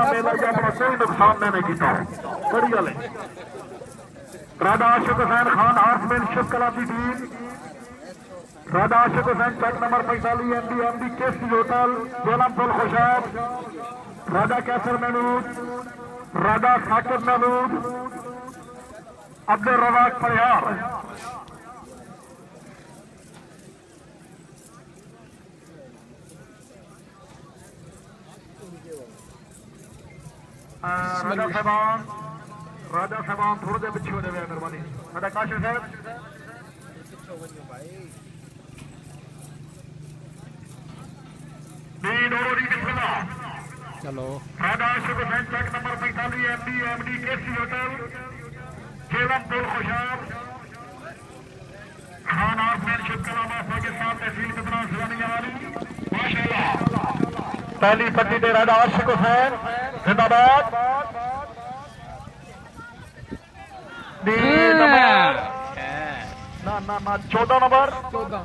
अपना मेला या अपना कोई नुकसान नहीं किया बड़ी गल है। राजा आशिक हुसैन खान आर्ट्समैनशिप क्लब की टीम राजा आशिक हुसैन चेक नंबर 45 MD केसी होटल जोलापुर खुशाब राजा कैसर महमूद राजा साकिब महमूद अब्दुल रवाक परिहार राजा साहबान थोड़े देर पिछे हो जाए मेहरबानी राजा काशिफ साहब चलो राजा आशिक हुसैन चेक नंबर 45 MD केसी होटल जेलमपुर खुशाब खान आर्ट्समैनशिप क्लब पाकिस्तान तहसील कतरा सवानिया वाली माशाल्लाह पहली पट्टी दे राजा आशिक हुसैन जिंदाबाद ना 14 नंबर